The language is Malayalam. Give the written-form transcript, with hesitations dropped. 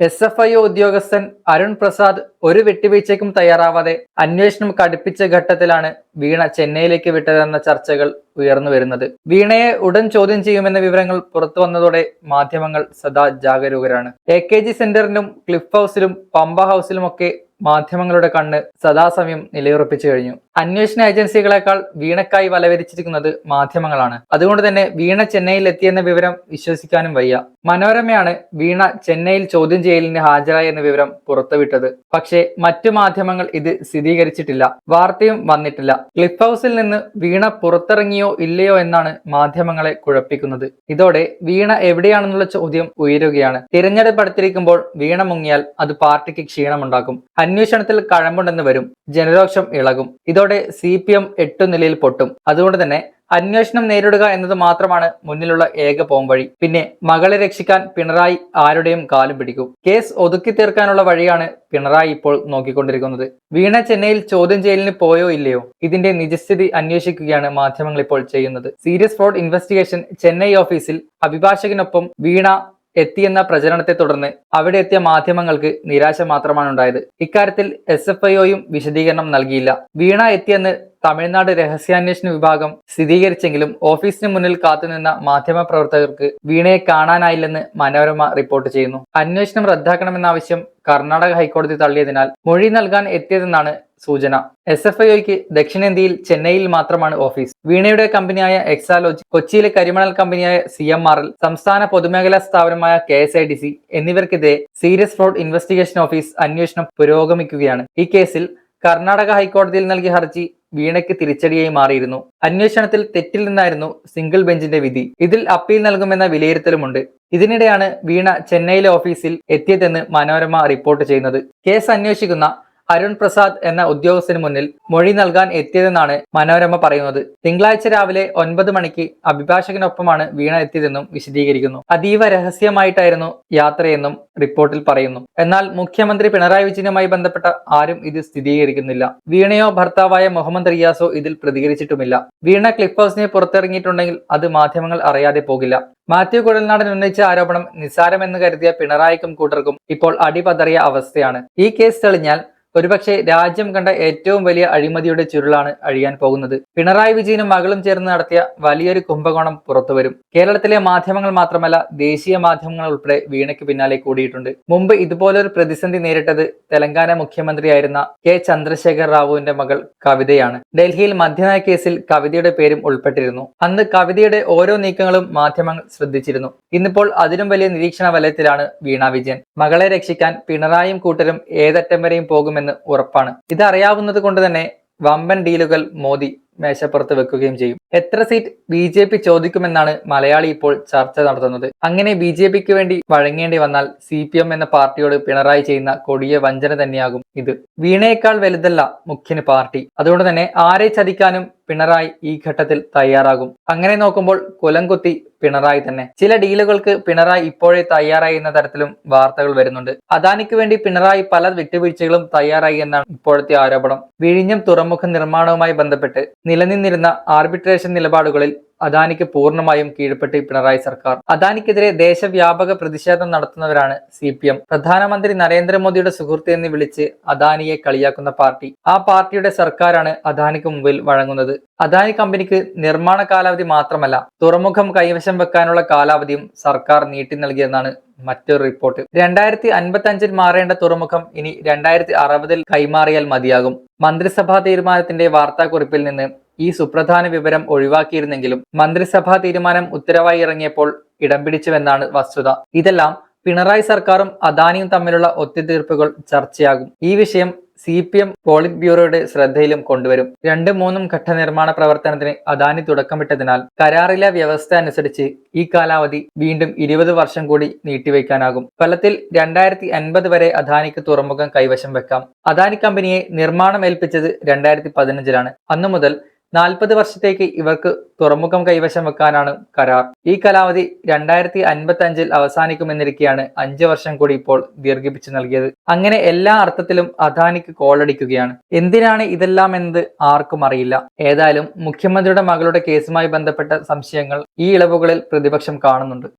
SFIO ഉദ്യോഗസ്ഥൻ അരുൺ പ്രസാദ് ഒരു വിട്ടുവീഴ്ചയ്ക്കും തയ്യാറാവാതെ അന്വേഷണം കടുപ്പിച്ച ഘട്ടത്തിലാണ് വീണ ചെന്നൈയിലേക്ക് വിട്ടതെന്ന ചർച്ചകൾ ഉയർന്നു വരുന്നത്. വീണയെ ഉടൻ ചോദ്യം ചെയ്യുമെന്ന വിവരങ്ങൾ പുറത്തു വന്നതോടെ മാധ്യമങ്ങൾ സദാ ജാഗരൂകരാണ്. AKG സെന്ററിലും ക്ലിഫ് ഹൗസിലും പമ്പ ഹൗസിലുമൊക്കെ മാധ്യമങ്ങളുടെ കണ്ണ് സദാസമയം നിലയുറപ്പിച്ചു കഴിഞ്ഞു. അന്വേഷണ ഏജൻസികളെക്കാൾ വീണക്കായി വലവരിച്ചിരിക്കുന്നത് മാധ്യമങ്ങളാണ്. അതുകൊണ്ട് തന്നെ വീണ ചെന്നൈയിൽ എത്തിയെന്ന വിവരം വിശ്വസിക്കാനും വയ്യ. മനോരമയാണ് വീണ ചെന്നൈയിൽ ചോദ്യം ചെയ്യലിന് ഹാജരായി എന്ന വിവരം പുറത്തുവിട്ടത്. പക്ഷേ മറ്റു മാധ്യമങ്ങൾ ഇത് സ്ഥിരീകരിച്ചിട്ടില്ല. വാർത്തയും വന്നിട്ടില്ല. ക്ലിഫ് ഹൗസിൽ നിന്ന് വീണ പുറത്തിറങ്ങിയോ ഇല്ലയോ എന്നാണ് മാധ്യമങ്ങളെ കുഴപ്പിക്കുന്നത്. ഇതോടെ വീണ എവിടെയാണെന്നുള്ള ചോദ്യം ഉയരുകയാണ്. തിരഞ്ഞെടുപ്പ് അടുത്തിരിക്കുമ്പോൾ വീണ മുങ്ങിയാൽ അത് പാർട്ടിക്ക് ക്ഷീണമുണ്ടാക്കും. അന്വേഷണത്തിൽ കഴമ്പുണ്ടെന്ന് വരും. ജനരോക്ഷം ഇളകും. ഇതോടെ CPM 8 നിലയിൽ പൊട്ടും. അതുകൊണ്ട് തന്നെ അന്വേഷണം നേരിടുക എന്നത് മാത്രമാണ് മുന്നിലുള്ള ഏക പോംവഴി. പിന്നെ മകളെ രക്ഷിക്കാൻ പിണറായി ആരുടെയും കാലും പിടിക്കും. കേസ് ഒതുക്കി തീർക്കാനുള്ള വഴിയാണ് പിണറായി ഇപ്പോൾ നോക്കിക്കൊണ്ടിരിക്കുന്നത്. വീണ ചെന്നൈയിൽ ചോദ്യം ചെയ്യലിന് പോയോ ഇല്ലയോ, ഇതിന്റെ നിജസ്ഥിതി അന്വേഷിക്കുകയാണ് മാധ്യമങ്ങൾ ഇപ്പോൾ ചെയ്യുന്നത്. സീരിയസ് ഫ്രോഡ് ഇൻവെസ്റ്റിഗേഷൻ ചെന്നൈ ഓഫീസിൽ അഭിഭാഷകനൊപ്പം വീണ എത്തിയെന്ന പ്രചരണത്തെ തുടർന്ന് അവിടെ എത്തിയ മാധ്യമങ്ങൾക്ക് നിരാശ മാത്രമാണ് ഉണ്ടായത്. ഇക്കാര്യത്തിൽ SFIOയും വിശദീകരണം നൽകിയില്ല. വീണ എത്തിയെന്ന് തമിഴ്നാട് രഹസ്യാന്വേഷണ വിഭാഗം സ്ഥിരീകരിച്ചെങ്കിലും ഓഫീസിന് മുന്നിൽ കാത്തുനിന്ന മാധ്യമപ്രവർത്തകർക്ക് വീണയെ കാണാനായില്ലെന്ന് മനോരമ റിപ്പോർട്ട് ചെയ്യുന്നു. അന്വേഷണം റദ്ദാക്കണമെന്ന ആവശ്യം കർണാടക ഹൈക്കോടതി തള്ളിയതിനാൽ മൊഴി നൽകാൻ എത്തിയതെന്നാണ് സൂചന. SFIOയ്ക്ക് ദക്ഷിണേന്ത്യയിൽ ചെന്നൈയിൽ മാത്രമാണ് ഓഫീസ്. വീണയുടെ കമ്പനിയായ എക്സാലോജി, കൊച്ചിയിലെ കരിമണൽ കമ്പനിയായ CMRL, സംസ്ഥാന പൊതുമേഖലാ സ്ഥാപനമായ KSIDC എന്നിവർക്കെതിരെ സീരിയസ് ഫ്രോഡ് ഇൻവെസ്റ്റിഗേഷൻ ഓഫീസ് അന്വേഷണം പുരോഗമിക്കുകയാണ്. ഈ കേസിൽ കർണാടക ഹൈക്കോടതിയിൽ നൽകിയ ഹർജി വീണയ്ക്ക് തിരിച്ചടിയായി മാറിയിരുന്നു. അന്വേഷണത്തിൽ തെറ്റിൽ നിന്നായിരുന്നു സിംഗിൾ ബെഞ്ചിന്റെ വിധി. ഇതിൽ അപ്പീൽ നൽകുമെന്ന വിലയിരുത്തലുമുണ്ട്. ഇതിനിടെയാണ് വീണ ചെന്നൈയിലെ ഓഫീസിൽ എത്തിയതെന്ന് മനോരമ റിപ്പോർട്ട് ചെയ്യുന്നത്. കേസ് അന്വേഷിക്കുന്ന അരുൺ പ്രസാദ് എന്ന ഉദ്യോഗസ്ഥന് മുന്നിൽ മൊഴി നൽകാൻ എത്തിയതെന്നാണ് മനോരമ പറയുന്നത്. തിങ്കളാഴ്ച രാവിലെ 9 മണിക്ക് അഭിഭാഷകനൊപ്പമാണ് വീണ എത്തിയതെന്നും വിശദീകരിക്കുന്നു. അതീവ രഹസ്യമായിട്ടായിരുന്നു യാത്രയെന്നും റിപ്പോർട്ടിൽ പറയുന്നു. എന്നാൽ മുഖ്യമന്ത്രി പിണറായി വിജയനുമായി ബന്ധപ്പെട്ട ആരും ഇത് സ്ഥിരീകരിക്കുന്നില്ല. വീണയോ ഭർത്താവായ മുഹമ്മദ് റിയാസോ ഇതിൽ പ്രതികരിച്ചിട്ടുമില്ല. വീണ ക്ലിഫ് ഹൗസിനെ പുറത്തിറങ്ങിയിട്ടുണ്ടെങ്കിൽ അത് മാധ്യമങ്ങൾ അറിയാതെ പോകില്ല. മാത്യു കുഴൽനാടൻ ഉന്നയിച്ച ആരോപണം നിസ്സാരമെന്ന് കരുതിയ പിണറായിക്കും കൂട്ടർക്കും ഇപ്പോൾ അടിപതറിയ അവസ്ഥയാണ്. ഈ കേസ് തെളിഞ്ഞാൽ ഒരുപക്ഷെ രാജ്യം കണ്ട ഏറ്റവും വലിയ അഴിമതിയുടെ ചുരുളാണ് അഴിയാൻ പോകുന്നത്. പിണറായി വിജയനും മകളും ചേർന്ന് നടത്തിയ വലിയൊരു കുംഭകോണം പുറത്തുവരും. കേരളത്തിലെ മാധ്യമങ്ങൾ മാത്രമല്ല, ദേശീയ മാധ്യമങ്ങൾ ഉൾപ്പെടെ വീണയ്ക്ക് പിന്നാലെ കൂടിയിട്ടുണ്ട്. മുമ്പ് ഇതുപോലൊരു പ്രതിസന്ധി നേരിട്ടത് തെലങ്കാന മുഖ്യമന്ത്രിയായിരുന്ന K. ചന്ദ്രശേഖർ റാവുവിന്റെ മകൾ കവിതയാണ്. ഡൽഹിയിൽ മദ്യനയ കേസിൽ കവിതയുടെ പേരും ഉൾപ്പെട്ടിരുന്നു. അന്ന് കവിതയുടെ ഓരോ നീക്കങ്ങളും മാധ്യമങ്ങൾ ശ്രദ്ധിച്ചിരുന്നു. ഇന്നിപ്പോൾ അതിലും വലിയ നിരീക്ഷണ വലയത്തിലാണ് വീണ വിജയൻ. മകളെ രക്ഷിക്കാൻ പിണറായിയും കൂട്ടരും ഏതറ്റം വരെയും പോകുമെന്ന് ഉറപ്പാണ്. ഇതറിയാവുന്നത് കൊണ്ട് തന്നെ വമ്പൻ ഡീലുകൾ മോദി മേശപ്പുറത്ത് വെക്കുകയും ചെയ്യും. എത്ര സീറ്റ് BJP ചോദിക്കുമെന്നാണ് മലയാളി ഇപ്പോൾ ചർച്ച നടത്തുന്നത്. അങ്ങനെ BJPക്ക് വേണ്ടി വഴങ്ങേണ്ടി വന്നാൽ CPM എന്ന പാർട്ടിയോട് പിണറായി ചെയ്യുന്ന കൊടിയ വഞ്ചന തന്നെയാകും ഇത്. വീണയേക്കാൾ വലുതല്ല മുഖ്യന് പാർട്ടി. അതുകൊണ്ട് തന്നെ ആരെ ചതിക്കാനും പിണറായി ഈ ഘട്ടത്തിൽ തയ്യാറാകും. അങ്ങനെ നോക്കുമ്പോൾ കുലംകുത്തി പിണറായി തന്നെ. ചില ഡീലുകൾക്ക് പിണറായി ഇപ്പോഴേ തയ്യാറായി എന്ന തരത്തിലും വാർത്തകൾ വരുന്നുണ്ട്. അദാനിക്ക് വേണ്ടി പിണറായി പല വിട്ടുവീഴ്ചകളും തയ്യാറായി എന്നാണ് ഇപ്പോഴത്തെ ആരോപണം. വിഴിഞ്ഞം തുറമുഖ നിർമ്മാണവുമായി ബന്ധപ്പെട്ട് നിലനിന്നിരുന്ന ആർബിട്രേഷൻ നിലപാടുകളിൽ അദാനിക്ക് പൂർണ്ണമായും കീഴ്പ്പെട്ട് പിണറായി സർക്കാർ. അദാനിക്കെതിരെ ദേശവ്യാപക പ്രതിഷേധം നടത്തുന്നവരാണ് CPM. പ്രധാനമന്ത്രി നരേന്ദ്രമോദിയുടെ സുഹൃത്ത് എന്ന് വിളിച്ച് അദാനിയെ കളിയാക്കുന്ന പാർട്ടി. ആ പാർട്ടിയുടെ സർക്കാരാണ് അദാനിക്ക് മുമ്പിൽ വഴങ്ങുന്നത്. അദാനി കമ്പനിക്ക് നിർമ്മാണ കാലാവധി മാത്രമല്ല, തുറമുഖം കൈവശം വെക്കാനുള്ള കാലാവധിയും സർക്കാർ നീട്ടി നൽകിയെന്നാണ് മറ്റൊരു റിപ്പോർട്ട്. 2055 മാറേണ്ട തുറമുഖം ഇനി 2060 കൈമാറിയാൽ മതിയാകും. മന്ത്രിസഭാ തീരുമാനത്തിന്റെ വാർത്താക്കുറിപ്പിൽ നിന്ന് ഈ സുപ്രധാന വിവരം ഒഴിവാക്കിയിരുന്നെങ്കിലും മന്ത്രിസഭാ തീരുമാനം ഉത്തരവായി ഇറങ്ങിയപ്പോൾ ഇടം പിടിച്ചുവെന്നാണ് വസ്തുത. ഇതെല്ലാം പിണറായി സർക്കാരും അദാനിയും തമ്മിലുള്ള ഒത്തുതീർപ്പുകൾ ചർച്ചയാകും. ഈ വിഷയം CPM പോളിറ്റ് ബ്യൂറോയുടെ ശ്രദ്ധയിലും കൊണ്ടുവരും. 2-3 ഘട്ട നിർമ്മാണ പ്രവർത്തനത്തിന് അദാനി തുടക്കമിട്ടതിനാൽ കരാറിലെ വ്യവസ്ഥ അനുസരിച്ച് ഈ കാലാവധി വീണ്ടും 20 വർഷം കൂടി നീട്ടിവെക്കാനാകും. ഫലത്തിൽ 2050 വരെ അദാനിക്ക് തുറമുഖം കൈവശം വെക്കാം. അദാനി കമ്പനിയെ നിർമ്മാണം ഏൽപ്പിച്ചത് 2015-ലാണ്. അന്നു മുതൽ 40 വർഷത്തേക്ക് ഇവർക്ക് തുറമുഖം കൈവശം വെക്കാനാണ് കരാർ. ഈ കാലാവധി 2055 അവസാനിക്കുമെന്നിരിക്കെയാണ് 5 വർഷം കൂടി ഇപ്പോൾ ദീർഘിപ്പിച്ചു നൽകിയത്. അങ്ങനെ എല്ലാ അർത്ഥത്തിലും അദാനിക്ക് കോളടിക്കുകയാണ്. എന്തിനാണ് ഇതെല്ലാം എന്നത് ആർക്കും അറിയില്ല. ഏതായാലും മുഖ്യമന്ത്രിയുടെ മകളുടെ കേസുമായി ബന്ധപ്പെട്ട സംശയങ്ങൾ ഈ ഇളവുകളിൽ പ്രതിപക്ഷം കാണുന്നുണ്ട്.